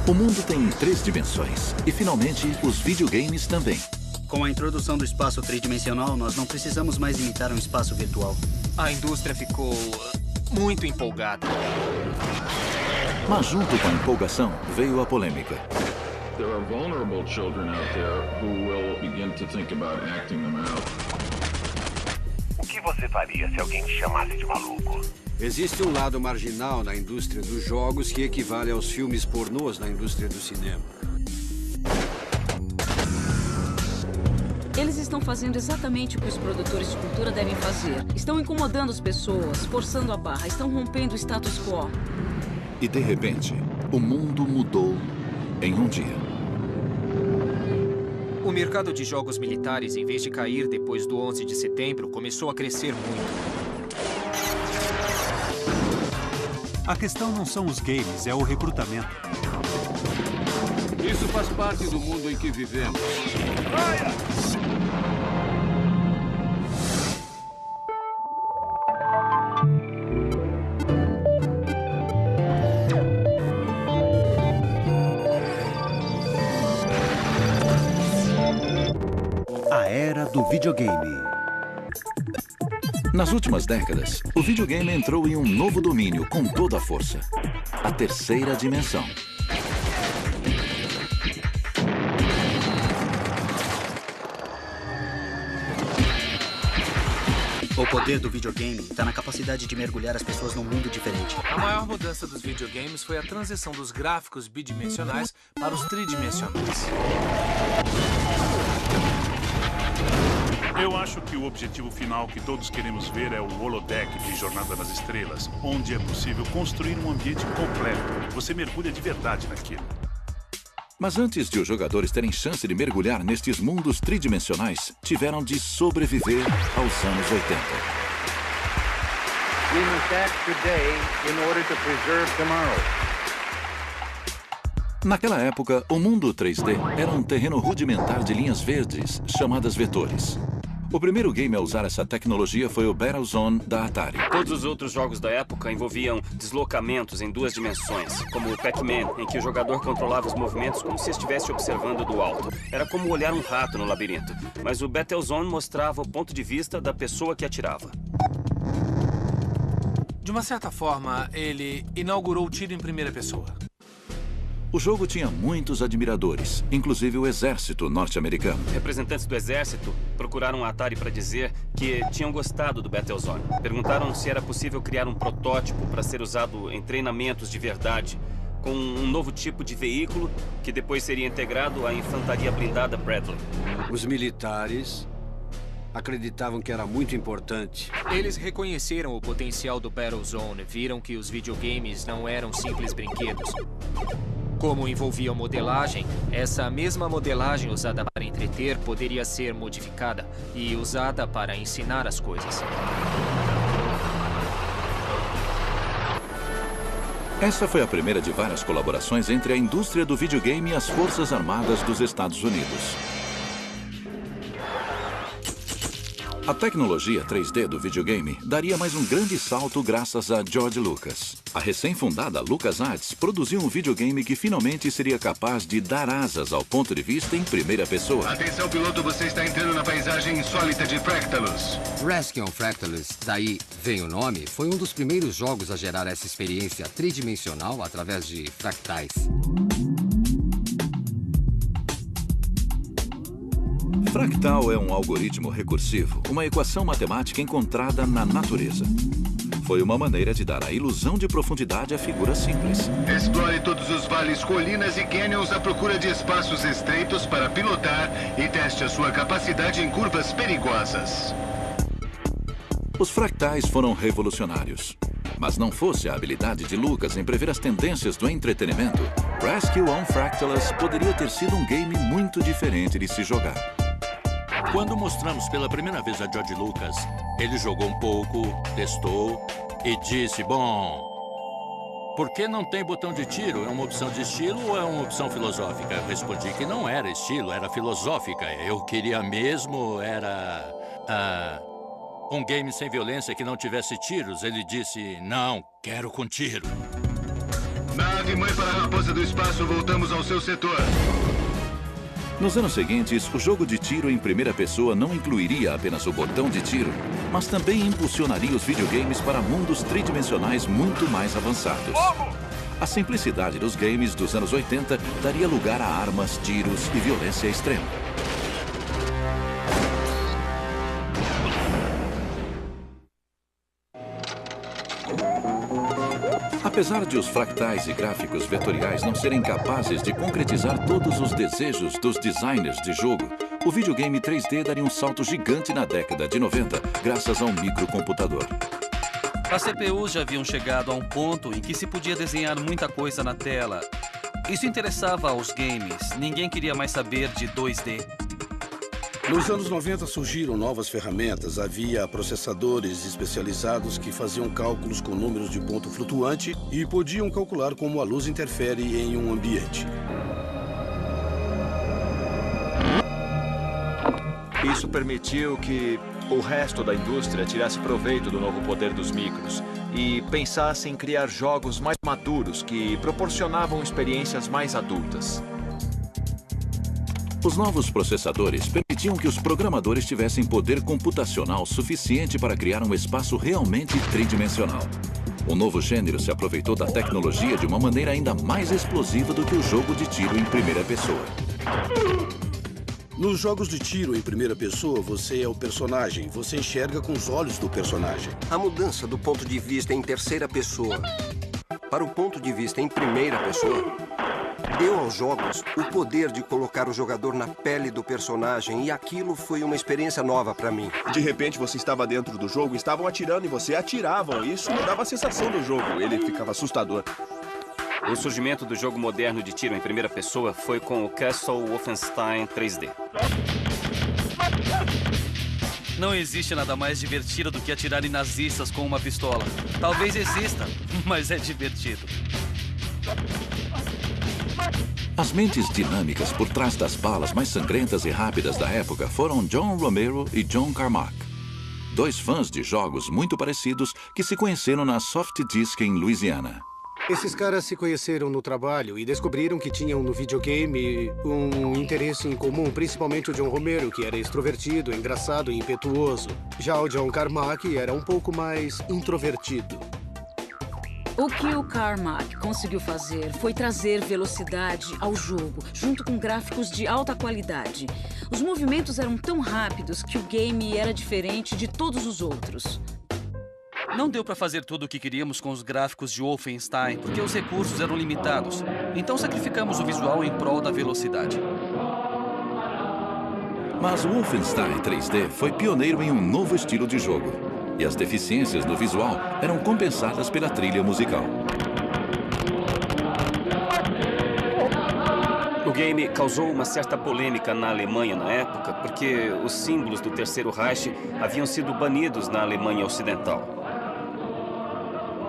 O mundo tem 3 dimensões e, finalmente, os videogames também. Com a introdução do espaço tridimensional, nós não precisamos mais imitar um espaço virtual. A indústria ficou muito empolgada. Mas junto com a empolgação veio a polêmica. There are vulnerable children out there who will begin to think about acting them out. O que você faria se alguém te chamasse de maluco? Existe um lado marginal na indústria dos jogos que equivale aos filmes pornôs na indústria do cinema. Eles estão fazendo exatamente o que os produtores de cultura devem fazer. Estão incomodando as pessoas, forçando a barra, estão rompendo o status quo. E, de repente, o mundo mudou em um dia. O mercado de jogos militares, em vez de cair depois do 11 de setembro, começou a crescer muito. A questão não são os games, é o recrutamento. Isso faz parte do mundo em que vivemos. A era do videogame. Nas últimas décadas, o videogame entrou em um novo domínio com toda a força. A terceira dimensão. O poder do videogame está na capacidade de mergulhar as pessoas num mundo diferente. A maior mudança dos videogames foi a transição dos gráficos bidimensionais para os tridimensionais. Eu acho que o objetivo final que todos queremos ver é o holodeck de Jornada nas Estrelas, onde é possível construir um ambiente completo. Você mergulha de verdade naquilo. Mas antes de os jogadores terem chance de mergulhar nestes mundos tridimensionais, tiveram de sobreviver aos anos 80. We must act today in order to preserve tomorrow. Naquela época, o mundo 3D era um terreno rudimentar de linhas verdes, chamadas vetores. O primeiro game a usar essa tecnologia foi o Battlezone da Atari. Todos os outros jogos da época envolviam deslocamentos em 2 dimensões, como o Pac-Man, em que o jogador controlava os movimentos como se estivesse observando do alto. Era como olhar um rato no labirinto. Mas o Battlezone mostrava o ponto de vista da pessoa que atirava. De uma certa forma, ele inaugurou o tiro em primeira pessoa. O jogo tinha muitos admiradores, inclusive o exército norte-americano. Representantes do exército procuraram a Atari para dizer que tinham gostado do Battlezone. Perguntaram se era possível criar um protótipo para ser usado em treinamentos de verdade, com um novo tipo de veículo que depois seria integrado à infantaria blindada Bradley. Os militares acreditavam que era muito importante. Eles reconheceram o potencial do Battlezone, viram que os videogames não eram simples brinquedos. Como envolviam modelagem, essa mesma modelagem usada para entreter poderia ser modificada e usada para ensinar as coisas. Essa foi a primeira de várias colaborações entre a indústria do videogame e as Forças Armadas dos Estados Unidos. A tecnologia 3D do videogame daria mais um grande salto graças a George Lucas. A recém-fundada LucasArts produziu um videogame que finalmente seria capaz de dar asas ao ponto de vista em primeira pessoa. Atenção, piloto, você está entrando na paisagem insólita de Fractalus. Rescue on Fractalus, daí vem o nome, foi um dos primeiros jogos a gerar essa experiência tridimensional através de fractais. Fractal é um algoritmo recursivo, uma equação matemática encontrada na natureza. Foi uma maneira de dar a ilusão de profundidade à figura simples. Explore todos os vales, colinas e canyons à procura de espaços estreitos para pilotar e teste a sua capacidade em curvas perigosas. Os fractais foram revolucionários. Mas não fosse a habilidade de Lucas em prever as tendências do entretenimento, Rescue on Fractalus poderia ter sido um game muito diferente de se jogar. Quando mostramos pela primeira vez a George Lucas, ele jogou um pouco, testou e disse, bom, por que não tem botão de tiro? É uma opção de estilo ou é uma opção filosófica? Eu respondi que não era estilo, era filosófica. Eu queria mesmo, era um game sem violência que não tivesse tiros. Ele disse, não, quero com tiro. Nave mãe para a Raposa do Espaço, voltamos ao seu setor. Nos anos seguintes, o jogo de tiro em primeira pessoa não incluiria apenas o botão de tiro, mas também impulsionaria os videogames para mundos tridimensionais muito mais avançados. A simplicidade dos games dos anos 80 daria lugar a armas, tiros e violência extrema. Apesar de os fractais e gráficos vetoriais não serem capazes de concretizar todos os desejos dos designers de jogo, o videogame 3D daria um salto gigante na década de 90, graças a um microcomputador. As CPUs já haviam chegado a um ponto em que se podia desenhar muita coisa na tela. Isso interessava aos games. Ninguém queria mais saber de 2D. Nos anos 90 surgiram novas ferramentas. Havia processadores especializados que faziam cálculos com números de ponto flutuante e podiam calcular como a luz interfere em um ambiente. Isso permitiu que o resto da indústria tirasse proveito do novo poder dos micros e pensasse em criar jogos mais maduros que proporcionavam experiências mais adultas. Os novos processadores permitiam que os programadores tivessem poder computacional suficiente para criar um espaço realmente tridimensional. O novo gênero se aproveitou da tecnologia de uma maneira ainda mais explosiva do que o jogo de tiro em primeira pessoa. Nos jogos de tiro em primeira pessoa, você é o personagem. Você enxerga com os olhos do personagem. A mudança do ponto de vista em terceira pessoa para o ponto de vista em primeira pessoa deu aos jogos o poder de colocar o jogador na pele do personagem, e aquilo foi uma experiência nova para mim. De repente você estava dentro do jogo, estavam atirando e você atiravam. Isso mudava a sensação do jogo. Ele ficava assustador. O surgimento do jogo moderno de tiro em primeira pessoa foi com o Castle Wolfenstein 3D. Não existe nada mais divertido do que atirar em nazistas com uma pistola. Talvez exista, mas é divertido. As mentes dinâmicas por trás das balas mais sangrentas e rápidas da época foram John Romero e John Carmack, dois fãs de jogos muito parecidos que se conheceram na Soft Disc em Louisiana. Esses caras se conheceram no trabalho e descobriram que tinham no videogame um interesse em comum, principalmente o John Romero, que era extrovertido, engraçado e impetuoso. Já o John Carmack era um pouco mais introvertido. O que o Carmack conseguiu fazer foi trazer velocidade ao jogo, junto com gráficos de alta qualidade. Os movimentos eram tão rápidos que o game era diferente de todos os outros. Não deu para fazer tudo o que queríamos com os gráficos de Wolfenstein, porque os recursos eram limitados. Então sacrificamos o visual em prol da velocidade. Mas o Wolfenstein 3D foi pioneiro em um novo estilo de jogo. E as deficiências no visual eram compensadas pela trilha musical. O game causou uma certa polêmica na Alemanha na época, porque os símbolos do Terceiro Reich haviam sido banidos na Alemanha Ocidental.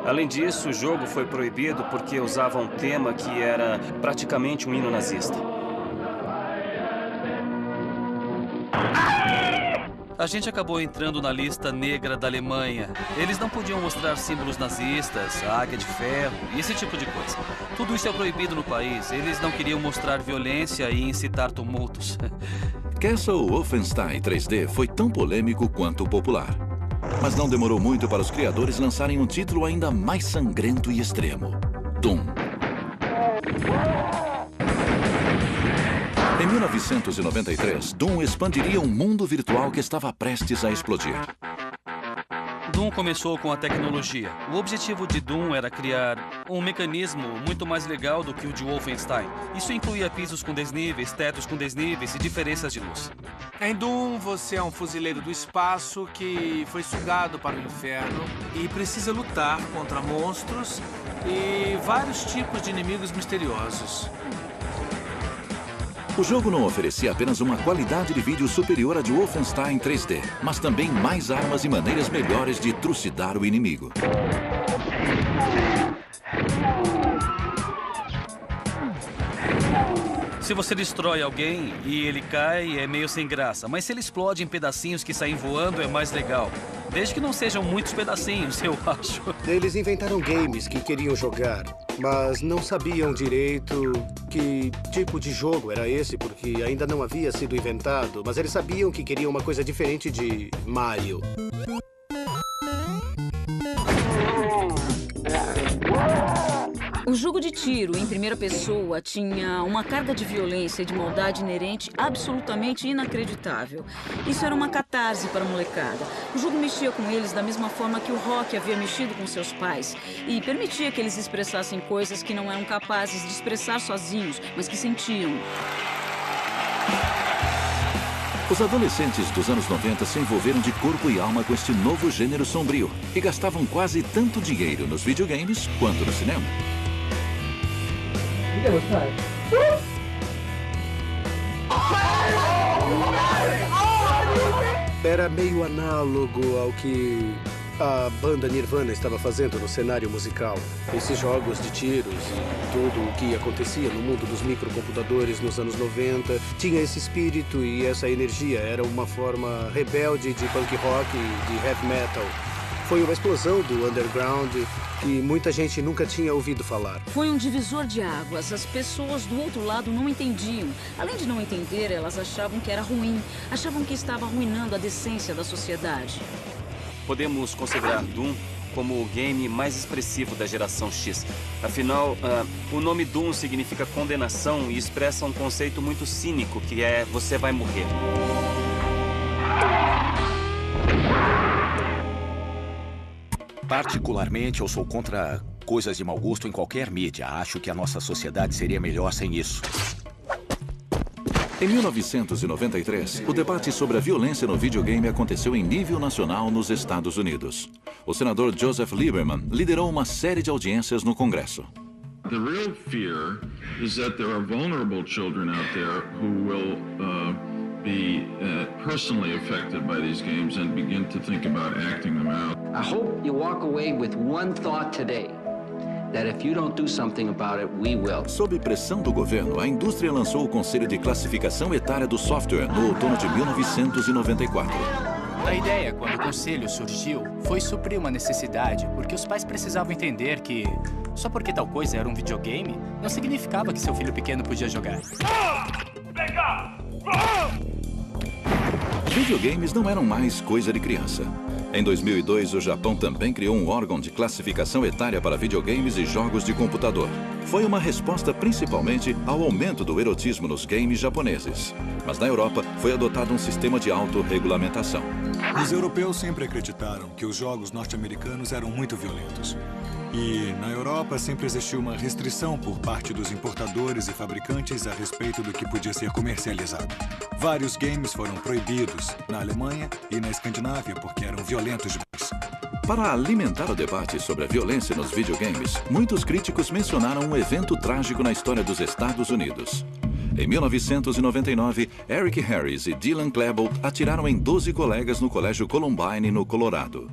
Além disso, o jogo foi proibido porque usava um tema que era praticamente um hino nazista. A gente acabou entrando na lista negra da Alemanha. Eles não podiam mostrar símbolos nazistas, a águia de ferro e esse tipo de coisa. Tudo isso é proibido no país. Eles não queriam mostrar violência e incitar tumultos. Castle Wolfenstein 3D foi tão polêmico quanto popular. Mas não demorou muito para os criadores lançarem um título ainda mais sangrento e extremo: Doom. Em 1993, Doom expandiria um mundo virtual que estava prestes a explodir. Doom começou com a tecnologia. O objetivo de Doom era criar um mecanismo muito mais legal do que o de Wolfenstein. Isso incluía pisos com desníveis, tetos com desníveis e diferenças de luz. Em Doom, você é um fuzileiro do espaço que foi sugado para o inferno e precisa lutar contra monstros e vários tipos de inimigos misteriosos. O jogo não oferecia apenas uma qualidade de vídeo superior à de Wolfenstein 3D, mas também mais armas e maneiras melhores de trucidar o inimigo. Se você destrói alguém e ele cai, é meio sem graça. Mas se ele explode em pedacinhos que saem voando, é mais legal. Desde que não sejam muitos pedacinhos, eu acho. Eles inventaram games que queriam jogar mas não sabiam direito que tipo de jogo era esse, porque ainda não havia sido inventado. Mas eles sabiam que queriam uma coisa diferente de Mario. O jogo de tiro em primeira pessoa tinha uma carga de violência e de maldade inerente absolutamente inacreditável. Isso era uma catarse para a molecada. O jogo mexia com eles da mesma forma que o rock havia mexido com seus pais e permitia que eles expressassem coisas que não eram capazes de expressar sozinhos, mas que sentiam. Os adolescentes dos anos 90 se envolveram de corpo e alma com este novo gênero sombrio e gastavam quase tanto dinheiro nos videogames quanto no cinema. Era meio análogo ao que a banda Nirvana estava fazendo no cenário musical. Esses jogos de tiros e tudo o que acontecia no mundo dos microcomputadores nos anos 90 tinha esse espírito e essa energia. Era uma forma rebelde de punk rock e de heavy metal. Foi uma explosão do underground que muita gente nunca tinha ouvido falar. Foi um divisor de águas. As pessoas do outro lado não entendiam. Além de não entender, elas achavam que era ruim. Achavam que estava arruinando a decência da sociedade. Podemos considerar Doom como o game mais expressivo da geração X. Afinal, o nome Doom significa condenação e expressa um conceito muito cínico, que é você vai morrer. Particularmente, eu sou contra coisas de mau gosto em qualquer mídia. Acho que a nossa sociedade seria melhor sem isso. Em 1993, o debate sobre a violência no videogame aconteceu em nível nacional nos Estados Unidos. O senador Joseph Lieberman liderou uma série de audiências no Congresso. The real fear is that there are vulnerable children out there who will be personally affected by these games and begin to think about acting them out. I hope you walk away with one thought today, that if you don't do something about it, we will. Sob pressão do governo, a indústria lançou o Conselho de Classificação Etária do Software no outono de 1994. A ideia, quando o conselho surgiu, foi suprir uma necessidade, porque os pais precisavam entender que só porque tal coisa era um videogame, não significava que seu filho pequeno podia jogar. Videogames não eram mais coisa de criança. Em 2002, o Japão também criou um órgão de classificação etária para videogames e jogos de computador. Foi uma resposta principalmente ao aumento do erotismo nos games japoneses. Mas na Europa, foi adotado um sistema de autorregulamentação. Os europeus sempre acreditaram que os jogos norte-americanos eram muito violentos. E na Europa sempre existiu uma restrição por parte dos importadores e fabricantes a respeito do que podia ser comercializado. Vários games foram proibidos na Alemanha e na Escandinávia porque eram violentos demais. Para alimentar o debate sobre a violência nos videogames, muitos críticos mencionaram um evento trágico na história dos Estados Unidos. Em 1999, Eric Harris e Dylan Klebold atiraram em 12 colegas no Colégio Columbine, no Colorado.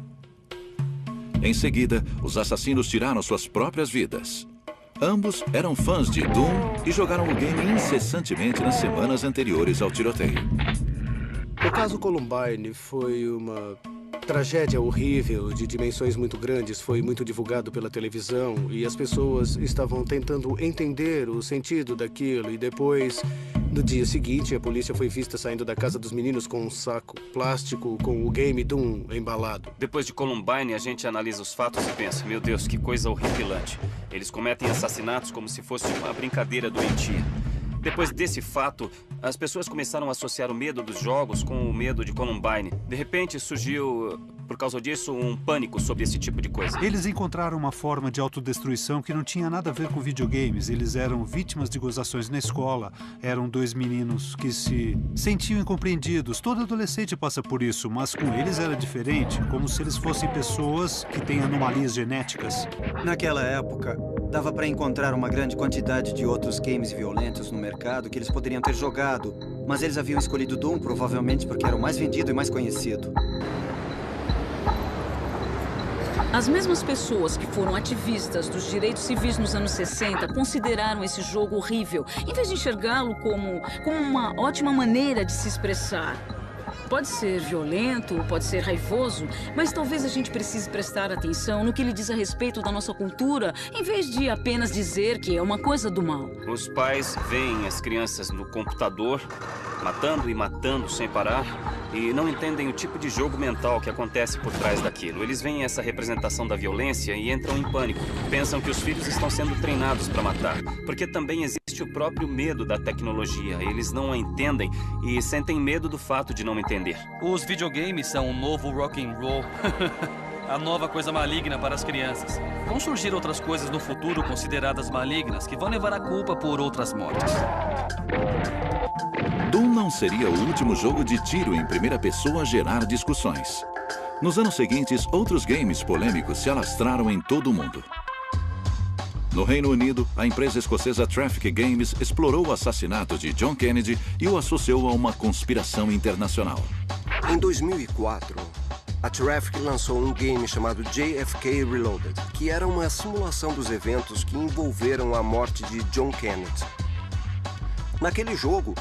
Em seguida, os assassinos tiraram suas próprias vidas. Ambos eram fãs de Doom e jogaram o game incessantemente nas semanas anteriores ao tiroteio. O caso Columbine foi uma tragédia horrível de dimensões muito grandes. Foi muito divulgado pela televisão e as pessoas estavam tentando entender o sentido daquilo. E depois, no dia seguinte, a polícia foi vista saindo da casa dos meninos com um saco plástico com o game Doom embalado. Depois de Columbine, a gente analisa os fatos e pensa, meu Deus, que coisa horripilante. Eles cometem assassinatos como se fosse uma brincadeira doentia. Depois desse fato, as pessoas começaram a associar o medo dos jogos com o medo de Columbine. De repente, surgiu, por causa disso, um pânico sobre esse tipo de coisa. Eles encontraram uma forma de autodestruição que não tinha nada a ver com videogames. Eles eram vítimas de gozações na escola. Eram dois meninos que se sentiam incompreendidos. Todo adolescente passa por isso, mas com eles era diferente, como se eles fossem pessoas que têm anomalias genéticas. Naquela época, dava para encontrar uma grande quantidade de outros games violentos no mercado que eles poderiam ter jogado, mas eles haviam escolhido Doom provavelmente porque era o mais vendido e mais conhecido. As mesmas pessoas que foram ativistas dos direitos civis nos anos 60 consideraram esse jogo horrível, em vez de enxergá-lo como uma ótima maneira de se expressar. Pode ser violento, pode ser raivoso, mas talvez a gente precise prestar atenção no que ele diz a respeito da nossa cultura, em vez de apenas dizer que é uma coisa do mal. Os pais veem as crianças no computador, matando e matando sem parar, e não entendem o tipo de jogo mental que acontece por trás daquilo. Eles veem essa representação da violência e entram em pânico. Pensam que os filhos estão sendo treinados para matar, porque também existe o próprio medo da tecnologia. Eles não a entendem e sentem medo do fato de não entender. Os videogames são um novo rock and roll. A nova coisa maligna para as crianças. Vão surgir outras coisas no futuro consideradas malignas que vão levar a culpa por outras mortes. Doom não seria o último jogo de tiro em primeira pessoa a gerar discussões. Nos anos seguintes, outros games polêmicos se alastraram em todo o mundo. No Reino Unido, a empresa escocesa Traffic Games explorou o assassinato de John Kennedy e o associou a uma conspiração internacional. Em 2004, a Traffic lançou um game chamado JFK Reloaded, que era uma simulação dos eventos que envolveram a morte de John Kennedy. Naquele jogo,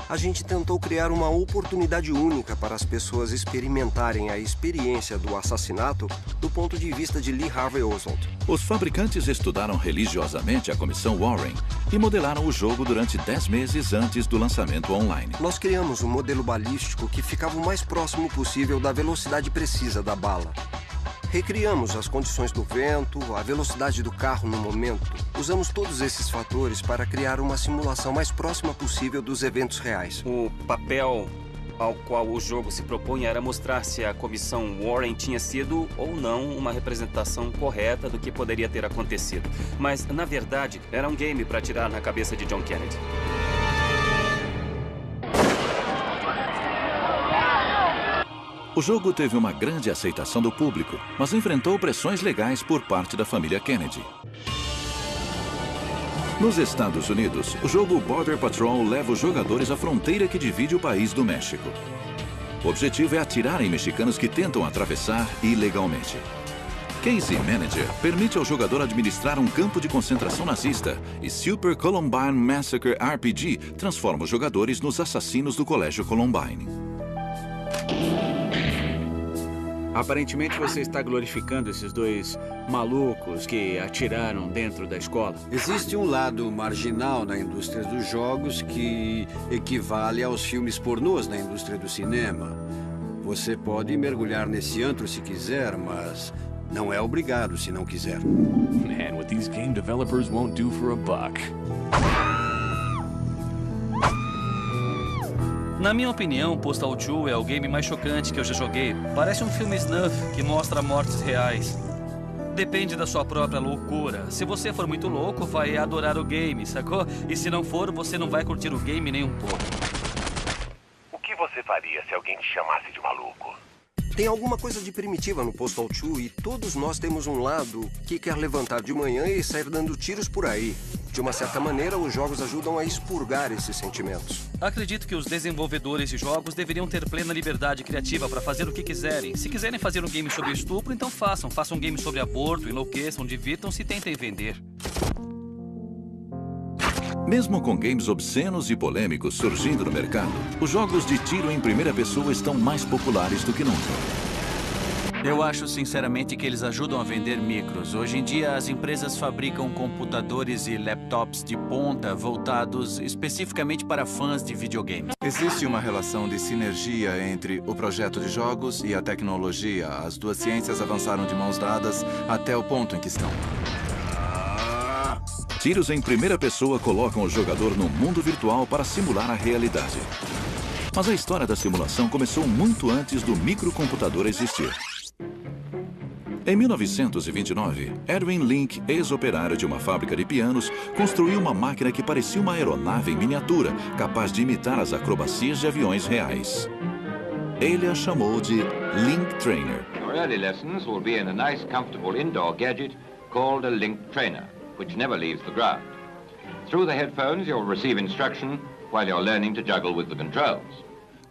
a gente tentou criar uma oportunidade única para as pessoas experimentarem a experiência do assassinato do ponto de vista de Lee Harvey Oswald. Os fabricantes estudaram religiosamente a comissão Warren e modelaram o jogo durante 10 meses antes do lançamento online. Nós criamos um modelo balístico que ficava o mais próximo possível da velocidade precisa da bala. Recriamos as condições do vento, a velocidade do carro no momento. Usamos todos esses fatores para criar uma simulação mais próxima possível dos eventos reais. O papel ao qual o jogo se propunha era mostrar se a comissão Warren tinha sido ou não uma representação correta do que poderia ter acontecido. Mas, na verdade, era um game para atirar na cabeça de John Kennedy. O jogo teve uma grande aceitação do público, mas enfrentou pressões legais por parte da família Kennedy. Nos Estados Unidos, o jogo Border Patrol leva os jogadores à fronteira que divide o país do México. O objetivo é atirar em mexicanos que tentam atravessar ilegalmente. Casey Manager permite ao jogador administrar um campo de concentração nazista e Super Columbine Massacre RPG transforma os jogadores nos assassinos do Colégio Columbine. Aparentemente você está glorificando esses dois malucos que atiraram dentro da escola. Existe um lado marginal na indústria dos jogos que equivale aos filmes pornôs na indústria do cinema. Você pode mergulhar nesse antro se quiser, mas não é obrigado se não quiser. Man, what these game developers won't do for a buck. Na minha opinião, Postal 2 é o game mais chocante que eu já joguei. Parece um filme snuff que mostra mortes reais. Depende da sua própria loucura. Se você for muito louco, vai adorar o game, sacou? E se não for, você não vai curtir o game nem um pouco. O que você faria se alguém te chamasse de maluco? Tem alguma coisa de primitiva no Postal 2 e todos nós temos um lado que quer levantar de manhã e sair dando tiros por aí. De uma certa maneira, os jogos ajudam a expurgar esses sentimentos. Acredito que os desenvolvedores de jogos deveriam ter plena liberdade criativa para fazer o que quiserem. Se quiserem fazer um game sobre estupro, então façam. Façam um game sobre aborto, enlouqueçam, divirtam-se e tentem vender. Mesmo com games obscenos e polêmicos surgindo no mercado, os jogos de tiro em primeira pessoa estão mais populares do que nunca. Eu acho sinceramente que eles ajudam a vender micros. Hoje em dia, as empresas fabricam computadores e laptops de ponta voltados especificamente para fãs de videogames. Existe uma relação de sinergia entre o projeto de jogos e a tecnologia. As duas ciências avançaram de mãos dadas até o ponto em que estão. Tiros em primeira pessoa colocam o jogador no mundo virtual para simular a realidade. Mas a história da simulação começou muito antes do microcomputador existir. Em 1929, Edwin Link, ex-operário de uma fábrica de pianos, construiu uma máquina que parecia uma aeronave em miniatura, capaz de imitar as acrobacias de aviões reais. Ele a chamou de Link Trainer. Your early lessons will be in a nice, comfortable indoor gadget called a Link Trainer, which never leaves the ground. Through the headphones, you'll receive instruction while you're learning to juggle with the controls.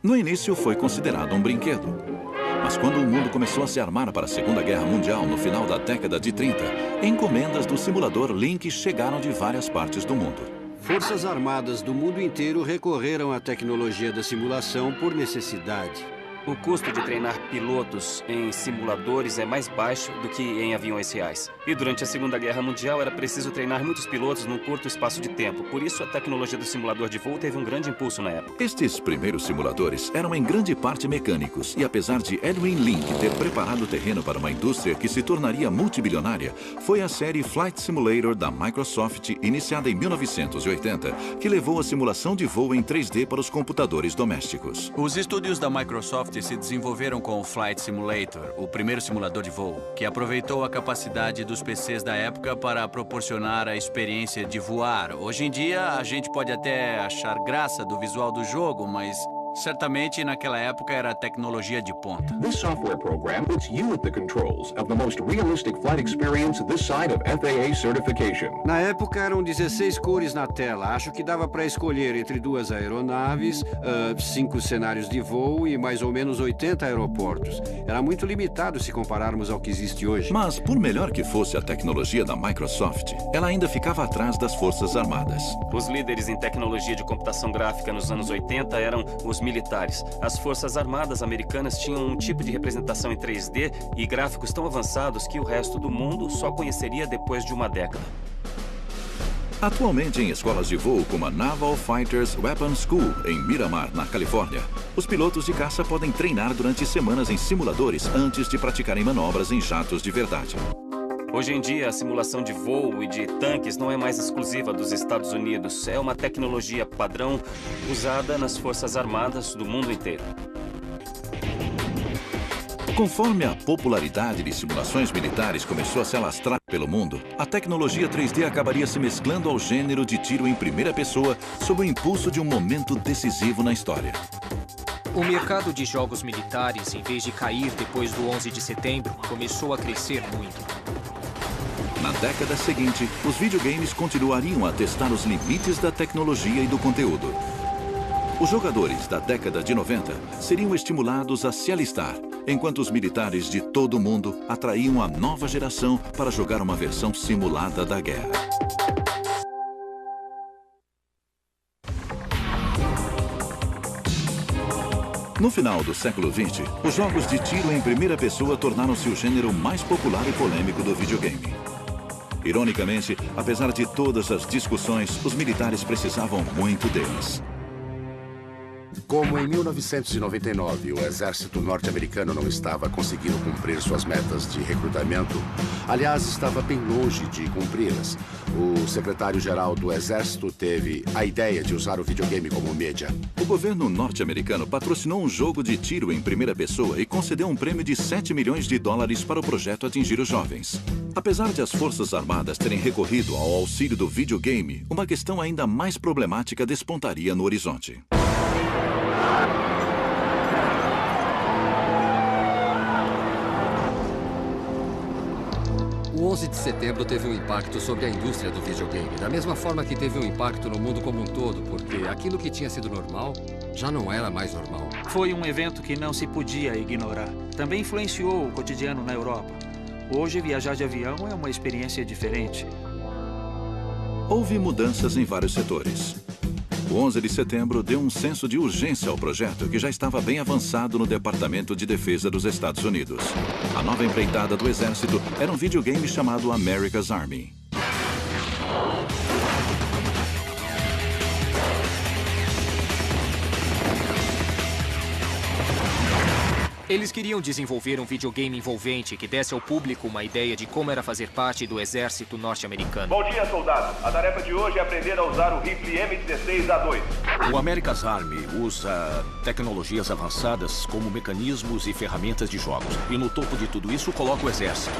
No início, foi considerado um brinquedo. Mas quando o mundo começou a se armar para a Segunda Guerra Mundial no final da década de 30, encomendas do simulador Link chegaram de várias partes do mundo. Forças armadas do mundo inteiro recorreram à tecnologia da simulação por necessidade. O custo de treinar pilotos em simuladores é mais baixo do que em aviões reais. E durante a Segunda Guerra Mundial era preciso treinar muitos pilotos num curto espaço de tempo. Por isso, a tecnologia do simulador de voo teve um grande impulso na época. Estes primeiros simuladores eram em grande parte mecânicos e apesar de Edwin Link ter preparado o terreno para uma indústria que se tornaria multibilionária, foi a série Flight Simulator da Microsoft, iniciada em 1980, que levou a simulação de voo em 3D para os computadores domésticos. Os estúdios da Microsoft se desenvolveram com o Flight Simulator, o primeiro simulador de voo, que aproveitou a capacidade dos PCs da época para proporcionar a experiência de voar. Hoje em dia, a gente pode até achar graça do visual do jogo, mas certamente naquela época era tecnologia de ponta. This software program puts you at the controls of the most realistic flight experience this side of FAA certification. Na época eram 16 cores na tela. Acho que dava para escolher entre 2 aeronaves, 5 cenários de voo e mais ou menos 80 aeroportos. Era muito limitado se compararmos ao que existe hoje. Mas, por melhor que fosse a tecnologia da Microsoft, ela ainda ficava atrás das Forças Armadas. Os líderes em tecnologia de computação gráfica nos anos 80 eram os militares. As Forças Armadas americanas tinham um tipo de representação em 3D e gráficos tão avançados que o resto do mundo só conheceria depois de uma década. Atualmente, em escolas de voo como a Naval Fighters Weapons School, em Miramar, na Califórnia, os pilotos de caça podem treinar durante semanas em simuladores antes de praticarem manobras em jatos de verdade. Hoje em dia, a simulação de voo e de tanques não é mais exclusiva dos Estados Unidos. É uma tecnologia padrão usada nas Forças Armadas do mundo inteiro. Conforme a popularidade de simulações militares começou a se alastrar pelo mundo, a tecnologia 3D acabaria se mesclando ao gênero de tiro em primeira pessoa sob o impulso de um momento decisivo na história. O mercado de jogos militares, em vez de cair depois do 11 de setembro, começou a crescer muito. Na década seguinte, os videogames continuariam a testar os limites da tecnologia e do conteúdo. Os jogadores da década de 90 seriam estimulados a se alistar, enquanto os militares de todo o mundo atraíam a nova geração para jogar uma versão simulada da guerra. No final do século XX, os jogos de tiro em primeira pessoa tornaram-se o gênero mais popular e polêmico do videogame. Ironicamente, apesar de todas as discussões, os militares precisavam muito deles. Como em 1999 o exército norte-americano não estava conseguindo cumprir suas metas de recrutamento, aliás, estava bem longe de cumpri-las, o secretário-geral do exército teve a ideia de usar o videogame como mídia. O governo norte-americano patrocinou um jogo de tiro em primeira pessoa e concedeu um prêmio de $7 milhões para o projeto atingir os jovens. Apesar de as Forças Armadas terem recorrido ao auxílio do videogame, uma questão ainda mais problemática despontaria no horizonte. O 11 de setembro teve um impacto sobre a indústria do videogame, da mesma forma que teve um impacto no mundo como um todo, porque aquilo que tinha sido normal já não era mais normal. Foi um evento que não se podia ignorar. Também influenciou o cotidiano na Europa. Hoje, viajar de avião é uma experiência diferente. Houve mudanças em vários setores. O 11 de setembro deu um senso de urgência ao projeto, que já estava bem avançado no Departamento de Defesa dos Estados Unidos. A nova empreitada do Exército era um videogame chamado America's Army. Eles queriam desenvolver um videogame envolvente que desse ao público uma ideia de como era fazer parte do exército norte-americano. Bom dia, soldado. A tarefa de hoje é aprender a usar o rifle M16A2. O America's Army usa tecnologias avançadas como mecanismos e ferramentas de jogos. E no topo de tudo isso coloca o exército.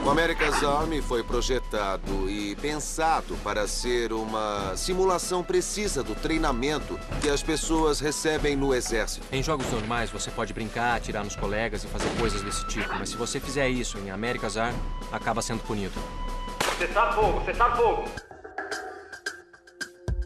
O America's Army foi projetado e pensado para ser uma simulação precisa do treinamento que as pessoas recebem no exército. Em jogos normais, você pode brincar, atirar nos colegas e fazer coisas desse tipo. Mas se você fizer isso em America's Army, acaba sendo punido. Cessar fogo! Cessar fogo!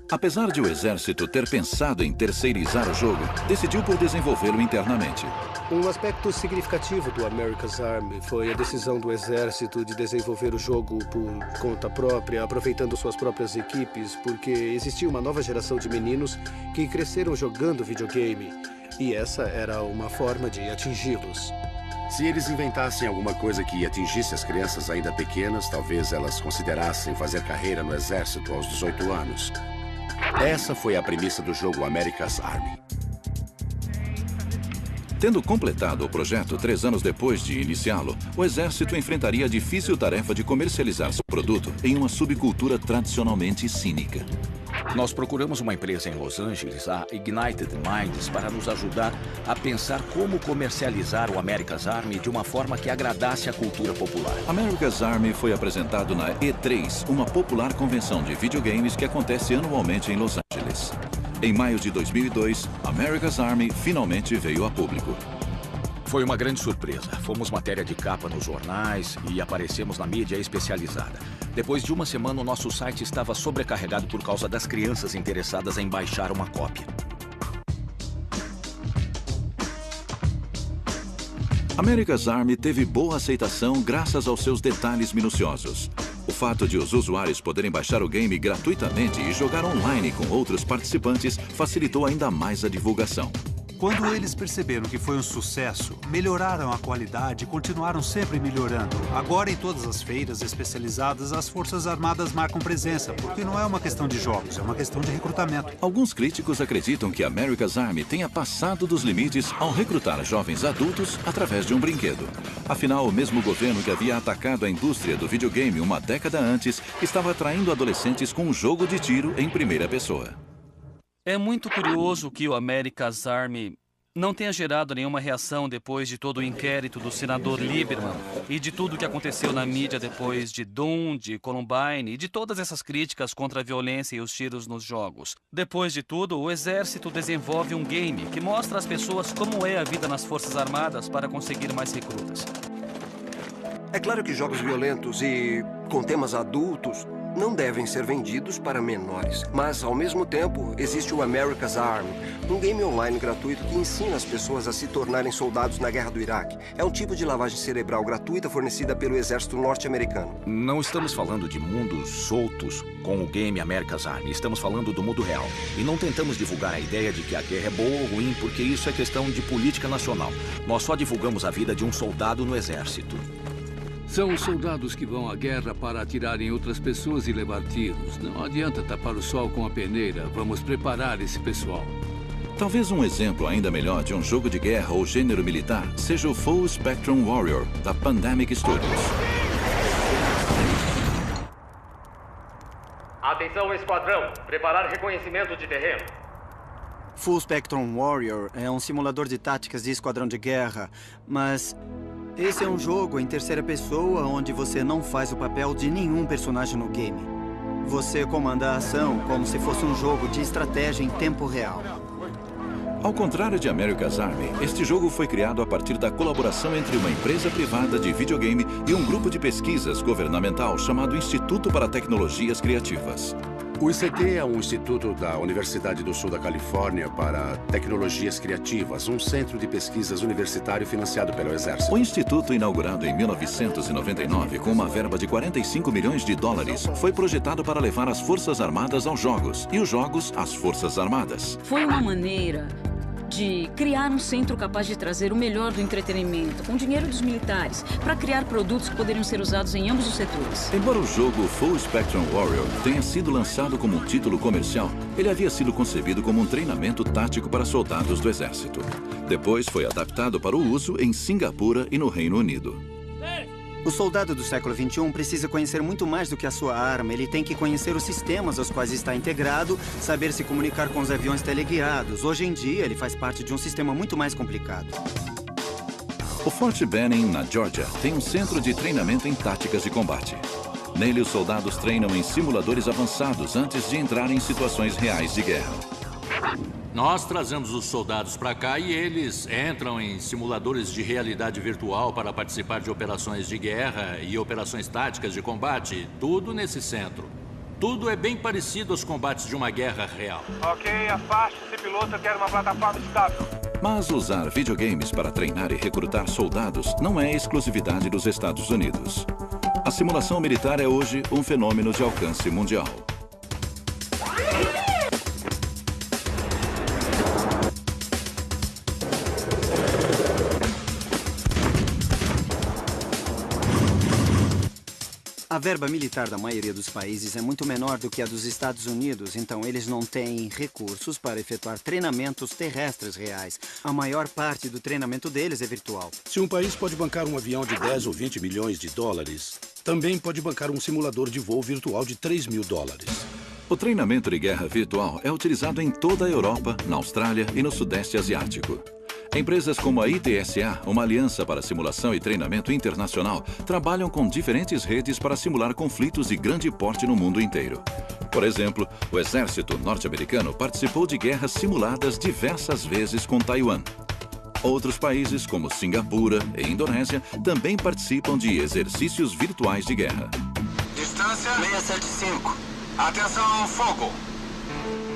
Apesar de o exército ter pensado em terceirizar o jogo, decidiu por desenvolvê-lo internamente. Um aspecto significativo do America's Army foi a decisão do exército de desenvolver o jogo por conta própria, aproveitando suas próprias equipes, porque existia uma nova geração de meninos que cresceram jogando videogame, e essa era uma forma de atingi-los. Se eles inventassem alguma coisa que atingisse as crianças ainda pequenas, talvez elas considerassem fazer carreira no exército aos 18 anos. Essa foi a premissa do jogo America's Army. Tendo completado o projeto 3 anos depois de iniciá-lo, o exército enfrentaria a difícil tarefa de comercializar seu produto em uma subcultura tradicionalmente cínica. Nós procuramos uma empresa em Los Angeles, a Ignited Minds, para nos ajudar a pensar como comercializar o America's Army de uma forma que agradasse a cultura popular. America's Army foi apresentado na E3, uma popular convenção de videogames que acontece anualmente em Los Angeles. Em maio de 2002, America's Army finalmente veio a público. Foi uma grande surpresa. Fomos matéria de capa nos jornais e aparecemos na mídia especializada. Depois de uma semana, o nosso site estava sobrecarregado por causa das crianças interessadas em baixar uma cópia. America's Army teve boa aceitação graças aos seus detalhes minuciosos. O fato de os usuários poderem baixar o game gratuitamente e jogar online com outros participantes facilitou ainda mais a divulgação. Quando eles perceberam que foi um sucesso, melhoraram a qualidade e continuaram sempre melhorando. Agora, em todas as feiras especializadas, as Forças Armadas marcam presença, porque não é uma questão de jogos, é uma questão de recrutamento. Alguns críticos acreditam que America's Army tenha passado dos limites ao recrutar jovens adultos através de um brinquedo. Afinal, o mesmo governo que havia atacado a indústria do videogame uma década antes estava atraindo adolescentes com um jogo de tiro em primeira pessoa. É muito curioso que o America's Army não tenha gerado nenhuma reação depois de todo o inquérito do senador Lieberman e de tudo que aconteceu na mídia depois de Doom, de Columbine e de todas essas críticas contra a violência e os tiros nos jogos. Depois de tudo, o exército desenvolve um game que mostra às pessoas como é a vida nas Forças Armadas para conseguir mais recrutas. É claro que jogos violentos e com temas adultos não devem ser vendidos para menores. Mas, ao mesmo tempo, existe o America's Army, um game online gratuito que ensina as pessoas a se tornarem soldados na guerra do Iraque. É um tipo de lavagem cerebral gratuita fornecida pelo exército norte-americano. Não estamos falando de mundos soltos com o game America's Army. Estamos falando do mundo real. E não tentamos divulgar a ideia de que a guerra é boa ou ruim, porque isso é questão de política nacional. Nós só divulgamos a vida de um soldado no exército. São os soldados que vão à guerra para atirar em outras pessoas e levar tiros. Não adianta tapar o sol com a peneira. Vamos preparar esse pessoal. Talvez um exemplo ainda melhor de um jogo de guerra ou gênero militar seja o Full Spectrum Warrior, da Pandemic Studios. Atenção, esquadrão. Preparar reconhecimento de terreno. Full Spectrum Warrior é um simulador de táticas de esquadrão de guerra, mas esse é um jogo em terceira pessoa onde você não faz o papel de nenhum personagem no game. Você comanda a ação como se fosse um jogo de estratégia em tempo real. Ao contrário de America's Army, este jogo foi criado a partir da colaboração entre uma empresa privada de videogame e um grupo de pesquisas governamental chamado Instituto para Tecnologias Criativas. O ICT é um instituto da Universidade do Sul da Califórnia para tecnologias criativas, um centro de pesquisas universitário financiado pelo Exército. O instituto, inaugurado em 1999 com uma verba de 45 milhões de dólares, foi projetado para levar as Forças Armadas aos jogos e os jogos às Forças Armadas. Foi uma maneira de criar um centro capaz de trazer o melhor do entretenimento, com dinheiro dos militares, para criar produtos que poderiam ser usados em ambos os setores. Embora o jogo Full Spectrum Warrior tenha sido lançado como um título comercial, ele havia sido concebido como um treinamento tático para soldados do exército. Depois foi adaptado para o uso em Singapura e no Reino Unido. O soldado do século XXI precisa conhecer muito mais do que a sua arma. Ele tem que conhecer os sistemas aos quais está integrado, saber se comunicar com os aviões teleguiados. Hoje em dia, ele faz parte de um sistema muito mais complicado. O Fort Benning, na Geórgia, tem um centro de treinamento em táticas de combate. Nele, os soldados treinam em simuladores avançados antes de entrar em situações reais de guerra. Nós trazemos os soldados para cá e eles entram em simuladores de realidade virtual para participar de operações de guerra e operações táticas de combate, tudo nesse centro. Tudo é bem parecido aos combates de uma guerra real. Ok, afaste-se, piloto. Eu quero uma plataforma estável. Mas usar videogames para treinar e recrutar soldados não é exclusividade dos Estados Unidos. A simulação militar é hoje um fenômeno de alcance mundial. A verba militar da maioria dos países é muito menor do que a dos Estados Unidos, então eles não têm recursos para efetuar treinamentos terrestres reais. A maior parte do treinamento deles é virtual. Se um país pode bancar um avião de 10 ou 20 milhões de dólares, também pode bancar um simulador de voo virtual de 3 mil dólares. O treinamento de guerra virtual é utilizado em toda a Europa, na Austrália e no Sudeste Asiático. Empresas como a ITSA, uma aliança para simulação e treinamento internacional, trabalham com diferentes redes para simular conflitos de grande porte no mundo inteiro. Por exemplo, o exército norte-americano participou de guerras simuladas diversas vezes com Taiwan. Outros países, como Singapura e Indonésia, também participam de exercícios virtuais de guerra. Distância 675. Atenção, fogo!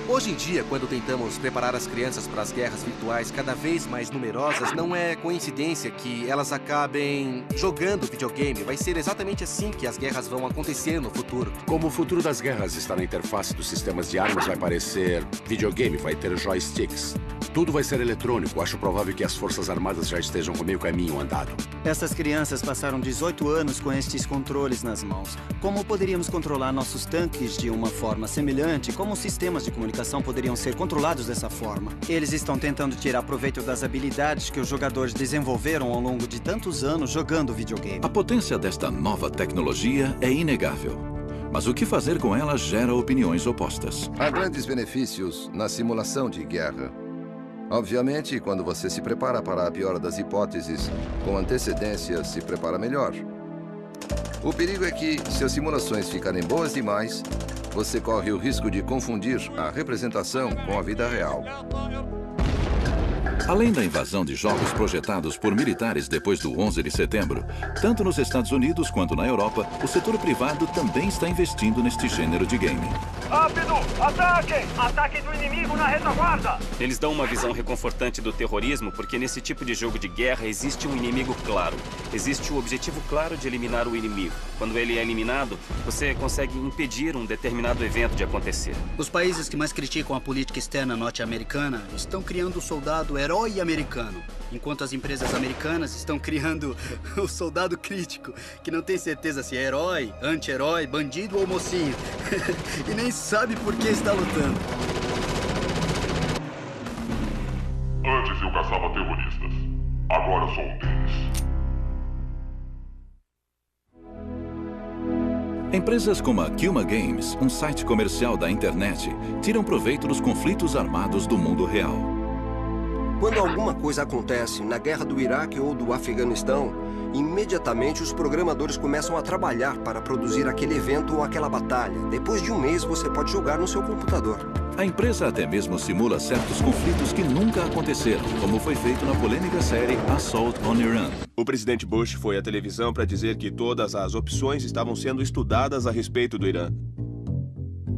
Hoje em dia, quando tentamos preparar as crianças para as guerras virtuais cada vez mais numerosas, não é coincidência que elas acabem jogando videogame. Vai ser exatamente assim que as guerras vão acontecer no futuro. Como o futuro das guerras está na interface dos sistemas de armas, vai parecer videogame, vai ter joysticks. Tudo vai ser eletrônico. Acho provável que as Forças Armadas já estejam com meio caminho andado. Essas crianças passaram 18 anos com estes controles nas mãos. Como poderíamos controlar nossos tanques de uma forma semelhante? Como os sistemas de comunicação poderiam ser controlados dessa forma? Eles estão tentando tirar proveito das habilidades que os jogadores desenvolveram ao longo de tantos anos jogando videogame. A potência desta nova tecnologia é inegável. Mas o que fazer com ela gera opiniões opostas. Há grandes benefícios na simulação de guerra. Obviamente, quando você se prepara para a pior das hipóteses, com antecedência se prepara melhor. O perigo é que, se as simulações ficarem boas demais, você corre o risco de confundir a representação com a vida real. Além da invasão de jogos projetados por militares depois do 11 de setembro, tanto nos Estados Unidos quanto na Europa, o setor privado também está investindo neste gênero de game. Rápido! Ataquem! Ataque do inimigo na retaguarda! Eles dão uma visão reconfortante do terrorismo porque nesse tipo de jogo de guerra existe um inimigo claro. Existe o objetivo claro de eliminar o inimigo. Quando ele é eliminado, você consegue impedir um determinado evento de acontecer. Os países que mais criticam a política externa norte-americana estão criando o soldado herói americano, enquanto as empresas americanas estão criando o soldado crítico, que não tem certeza se é herói, anti-herói, bandido ou mocinho, e nem sabe por que está lutando. Antes eu caçava terroristas, agora sou um deles. Empresas como a Kuma Games, um site comercial da internet, tiram proveito dos conflitos armados do mundo real. Quando alguma coisa acontece na guerra do Iraque ou do Afeganistão, imediatamente os programadores começam a trabalhar para produzir aquele evento ou aquela batalha. Depois de um mês, você pode jogar no seu computador. A empresa até mesmo simula certos conflitos que nunca aconteceram, como foi feito na polêmica série Assault on Iran. O presidente Bush foi à televisão para dizer que todas as opções estavam sendo estudadas a respeito do Irã.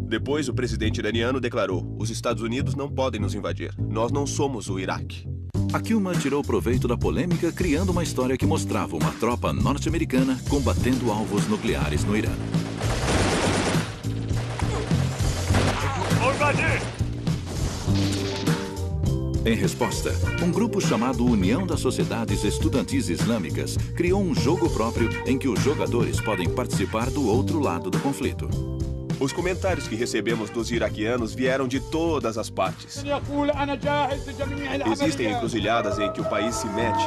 Depois, o presidente iraniano declarou: os Estados Unidos não podem nos invadir. Nós não somos o Iraque. A Kuma tirou proveito da polêmica criando uma história que mostrava uma tropa norte-americana combatendo alvos nucleares no Irã. Em resposta, um grupo chamado União das Sociedades Estudantis Islâmicas criou um jogo próprio em que os jogadores podem participar do outro lado do conflito. Os comentários que recebemos dos iraquianos vieram de todas as partes. Existem encruzilhadas em que o país se mete,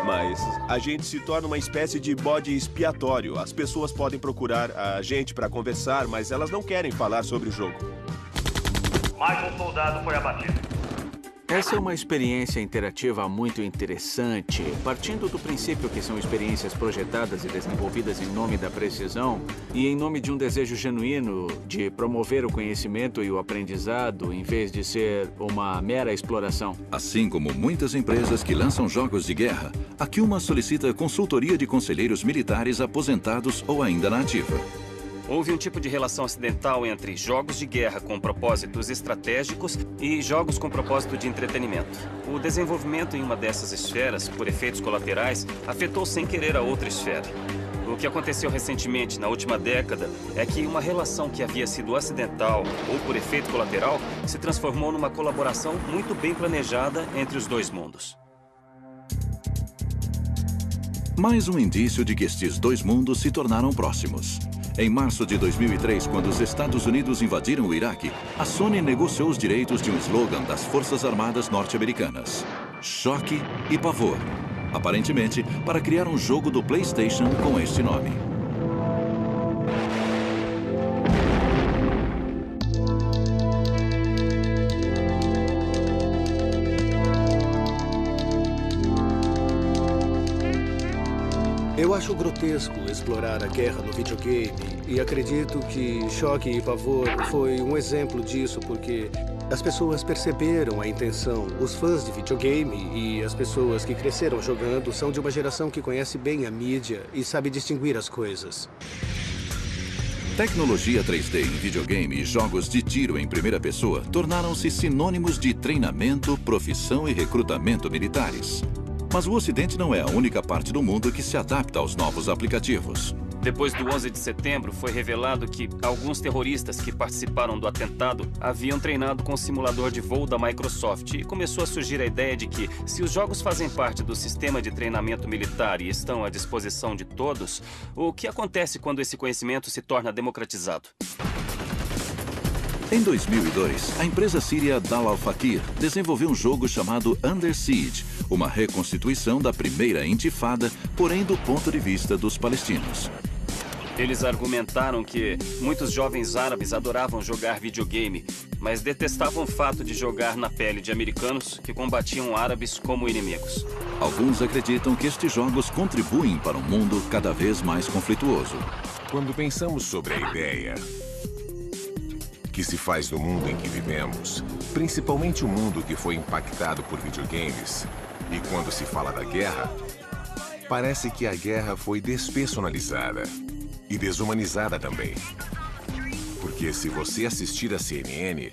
mas a gente se torna uma espécie de bode expiatório. As pessoas podem procurar a gente para conversar, mas elas não querem falar sobre o jogo. Mais um soldado foi abatido. Essa é uma experiência interativa muito interessante. Partindo do princípio que são experiências projetadas e desenvolvidas em nome da precisão e em nome de um desejo genuíno de promover o conhecimento e o aprendizado em vez de ser uma mera exploração. Assim como muitas empresas que lançam jogos de guerra, a Kuma solicita consultoria de conselheiros militares aposentados ou ainda na ativa. Houve um tipo de relação acidental entre jogos de guerra com propósitos estratégicos e jogos com propósito de entretenimento. O desenvolvimento em uma dessas esferas, por efeitos colaterais, afetou sem querer a outra esfera. O que aconteceu recentemente, na última década, é que uma relação que havia sido acidental ou por efeito colateral se transformou numa colaboração muito bem planejada entre os dois mundos. Mais um indício de que estes dois mundos se tornaram próximos. Em março de 2003, quando os Estados Unidos invadiram o Iraque, a Sony negociou os direitos de um slogan das Forças Armadas norte-americanas: choque e pavor. Aparentemente, para criar um jogo do PlayStation com este nome. Eu acho grotesco explorar a guerra no videogame e acredito que Choque e Pavor foi um exemplo disso porque as pessoas perceberam a intenção. Os fãs de videogame e as pessoas que cresceram jogando são de uma geração que conhece bem a mídia e sabe distinguir as coisas. Tecnologia 3D em videogame e jogos de tiro em primeira pessoa tornaram-se sinônimos de treinamento, profissão e recrutamento militares. Mas o Ocidente não é a única parte do mundo que se adapta aos novos aplicativos. Depois do 11 de setembro, foi revelado que alguns terroristas que participaram do atentado haviam treinado com o simulador de voo da Microsoft e começou a surgir a ideia de que, se os jogos fazem parte do sistema de treinamento militar e estão à disposição de todos, o que acontece quando esse conhecimento se torna democratizado? Em 2002, a empresa síria Dal Al-Fakir desenvolveu um jogo chamado Under Siege, uma reconstituição da primeira intifada, porém do ponto de vista dos palestinos. Eles argumentaram que muitos jovens árabes adoravam jogar videogame, mas detestavam o fato de jogar na pele de americanos que combatiam árabes como inimigos. Alguns acreditam que estes jogos contribuem para um mundo cada vez mais conflituoso. Quando pensamos sobre a ideia que se faz no mundo em que vivemos, principalmente o mundo que foi impactado por videogames, e quando se fala da guerra, parece que a guerra foi despersonalizada e desumanizada também. Porque se você assistir a CNN,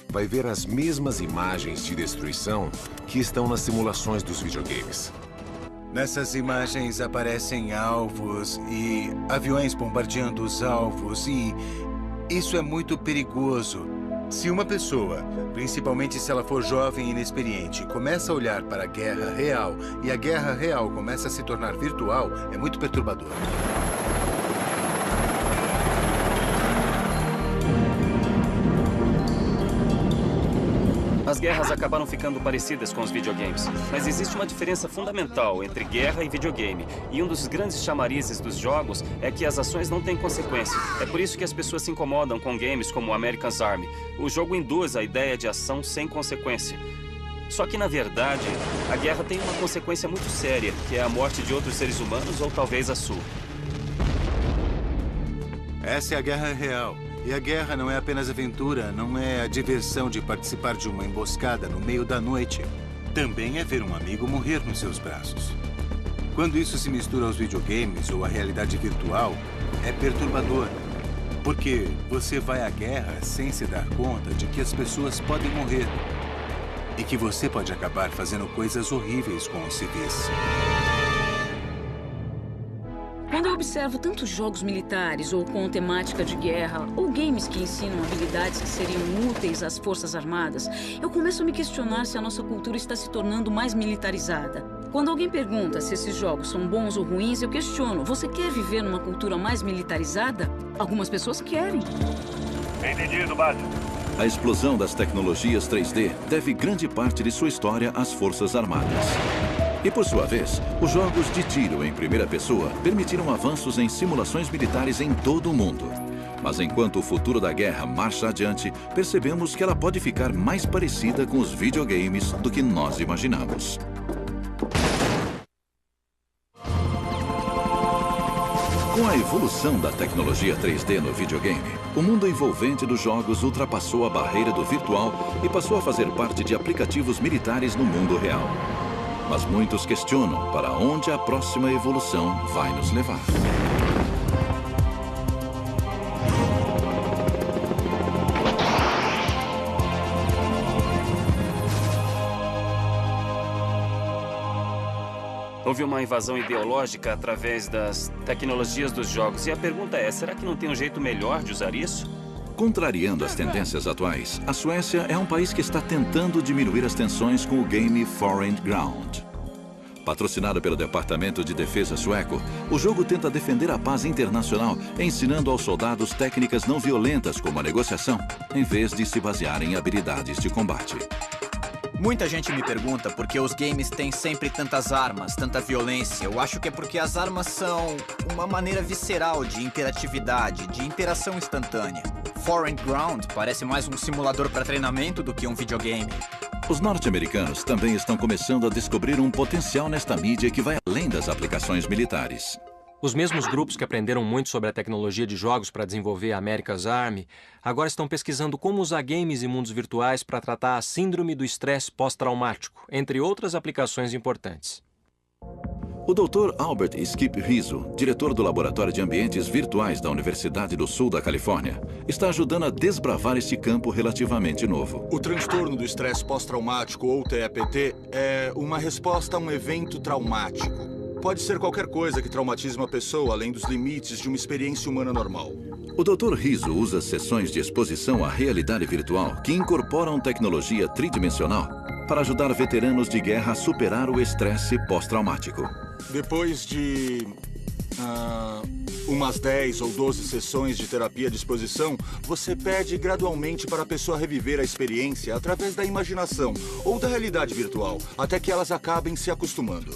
vai ver as mesmas imagens de destruição que estão nas simulações dos videogames. Nessas imagens aparecem alvos e aviões bombardeando os alvos e isso é muito perigoso. Se uma pessoa, principalmente se ela for jovem e inexperiente, começa a olhar para a guerra real e a guerra real começa a se tornar virtual, é muito perturbador. As guerras acabaram ficando parecidas com os videogames, mas existe uma diferença fundamental entre guerra e videogame. E um dos grandes chamarizes dos jogos é que as ações não têm consequência. É por isso que as pessoas se incomodam com games como American's Army. O jogo induz a ideia de ação sem consequência. Só que, na verdade, a guerra tem uma consequência muito séria, que é a morte de outros seres humanos ou talvez a sua. Essa é a guerra real. E a guerra não é apenas aventura, não é a diversão de participar de uma emboscada no meio da noite. Também é ver um amigo morrer nos seus braços. Quando isso se mistura aos videogames ou à realidade virtual, é perturbador. Porque você vai à guerra sem se dar conta de que as pessoas podem morrer. E que você pode acabar fazendo coisas horríveis com os civis. Quando eu observo tantos jogos militares ou com temática de guerra, ou games que ensinam habilidades que seriam úteis às Forças Armadas, eu começo a me questionar se a nossa cultura está se tornando mais militarizada. Quando alguém pergunta se esses jogos são bons ou ruins, eu questiono: você quer viver numa cultura mais militarizada? Algumas pessoas querem. Entendido, básico. A explosão das tecnologias 3D deve grande parte de sua história às Forças Armadas. E, por sua vez, os jogos de tiro em primeira pessoa permitiram avanços em simulações militares em todo o mundo. Mas enquanto o futuro da guerra marcha adiante, percebemos que ela pode ficar mais parecida com os videogames do que nós imaginamos. Com a evolução da tecnologia 3D no videogame, o mundo envolvente dos jogos ultrapassou a barreira do virtual e passou a fazer parte de aplicativos militares no mundo real. Mas muitos questionam para onde a próxima evolução vai nos levar. Houve uma invasão ideológica através das tecnologias dos jogos. E a pergunta é, será que não tem um jeito melhor de usar isso? Contrariando as tendências atuais, a Suécia é um país que está tentando diminuir as tensões com o game Foreign Ground. Patrocinado pelo Departamento de Defesa sueco, o jogo tenta defender a paz internacional, ensinando aos soldados técnicas não violentas como a negociação, em vez de se basear em habilidades de combate. Muita gente me pergunta por que os games têm sempre tantas armas, tanta violência. Eu acho que é porque as armas são uma maneira visceral de interatividade, de interação instantânea. Foreign Ground parece mais um simulador para treinamento do que um videogame. Os norte-americanos também estão começando a descobrir um potencial nesta mídia que vai além das aplicações militares. Os mesmos grupos que aprenderam muito sobre a tecnologia de jogos para desenvolver a America's Army, agora estão pesquisando como usar games e mundos virtuais para tratar a síndrome do estresse pós-traumático, entre outras aplicações importantes. O Dr. Albert Skip Rizzo, diretor do Laboratório de Ambientes Virtuais da Universidade do Sul da Califórnia, está ajudando a desbravar este campo relativamente novo. O transtorno do estresse pós-traumático, ou TEPT, é uma resposta a um evento traumático. Pode ser qualquer coisa que traumatize uma pessoa além dos limites de uma experiência humana normal. O Dr. Rizzo usa sessões de exposição à realidade virtual que incorporam tecnologia tridimensional para ajudar veteranos de guerra a superar o estresse pós-traumático. Depois de umas 10 ou 12 sessões de terapia de exposição, você pede gradualmente para a pessoa reviver a experiência através da imaginação ou da realidade virtual, até que elas acabem se acostumando.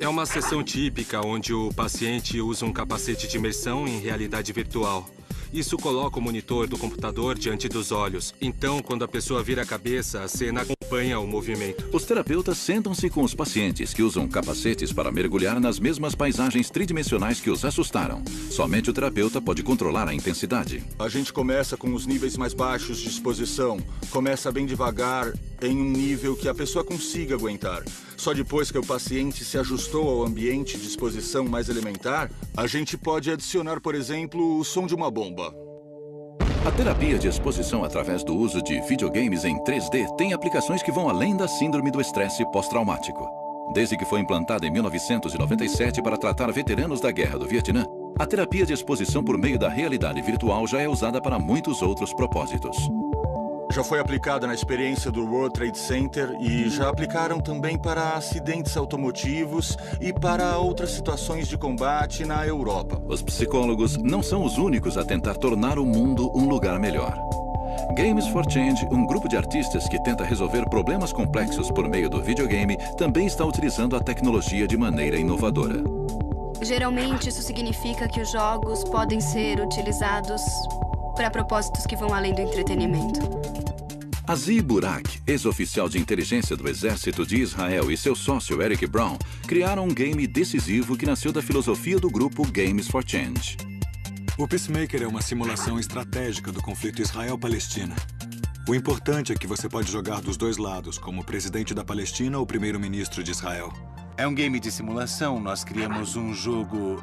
É uma sessão típica onde o paciente usa um capacete de imersão em realidade virtual. Isso coloca o monitor do computador diante dos olhos. Então, quando a pessoa vira a cabeça, a cena acompanha o movimento. Os terapeutas sentam-se com os pacientes que usam capacetes para mergulhar nas mesmas paisagens tridimensionais que os assustaram. Somente o terapeuta pode controlar a intensidade. A gente começa com os níveis mais baixos de exposição. Começa bem devagar, em um nível que a pessoa consiga aguentar. Só depois que o paciente se ajustou ao ambiente de exposição mais elementar, a gente pode adicionar, por exemplo, o som de uma bomba. A terapia de exposição através do uso de videogames em 3D tem aplicações que vão além da síndrome do estresse pós-traumático. Desde que foi implantada em 1997 para tratar veteranos da Guerra do Vietnã, a terapia de exposição por meio da realidade virtual já é usada para muitos outros propósitos. Já foi aplicada na experiência do World Trade Center e já aplicaram também para acidentes automotivos e para outras situações de combate na Europa. Os psicólogos não são os únicos a tentar tornar o mundo um lugar melhor. Games for Change, um grupo de artistas que tenta resolver problemas complexos por meio do videogame, também está utilizando a tecnologia de maneira inovadora. Geralmente, isso significa que os jogos podem ser utilizados para propósitos que vão além do entretenimento. Azi Burak, ex-oficial de inteligência do Exército de Israel, e seu sócio Eric Brown criaram um game decisivo que nasceu da filosofia do grupo Games for Change. O Peacemaker é uma simulação estratégica do conflito Israel-Palestina. O importante é que você pode jogar dos dois lados, como presidente da Palestina ou primeiro-ministro de Israel. É um game de simulação. Nós criamos um jogo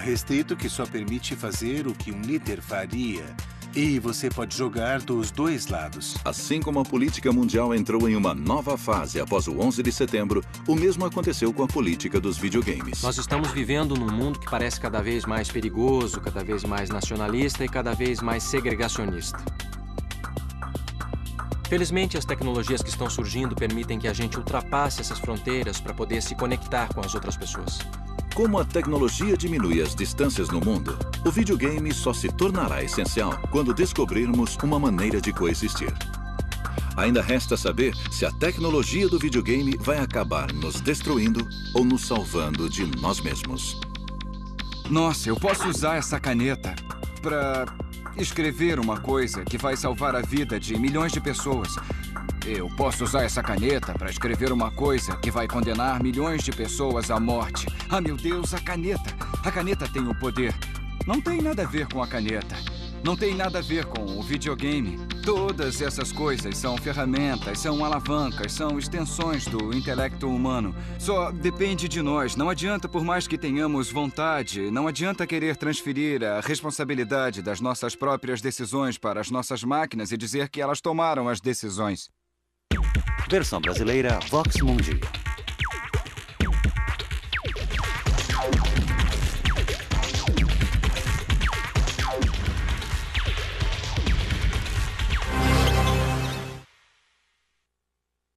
restrito que só permite fazer o que um líder faria. E você pode jogar dos dois lados. Assim como a política mundial entrou em uma nova fase após o 11 de setembro, o mesmo aconteceu com a política dos videogames. Nós estamos vivendo num mundo que parece cada vez mais perigoso, cada vez mais nacionalista e cada vez mais segregacionista. Felizmente, as tecnologias que estão surgindo permitem que a gente ultrapasse essas fronteiras para poder se conectar com as outras pessoas. Como a tecnologia diminui as distâncias no mundo, o videogame só se tornará essencial quando descobrirmos uma maneira de coexistir. Ainda resta saber se a tecnologia do videogame vai acabar nos destruindo ou nos salvando de nós mesmos. Nossa, eu posso usar essa caneta para escrever uma coisa que vai salvar a vida de milhões de pessoas. Eu posso usar essa caneta para escrever uma coisa que vai condenar milhões de pessoas à morte. Ah, meu Deus, a caneta! A caneta tem o poder. Não tem nada a ver com a caneta. Não tem nada a ver com o videogame. Todas essas coisas são ferramentas, são alavancas, são extensões do intelecto humano. Só depende de nós. Não adianta, por mais que tenhamos vontade, não adianta querer transferir a responsabilidade das nossas próprias decisões para as nossas máquinas e dizer que elas tomaram as decisões. Versão brasileira Vox Mundi.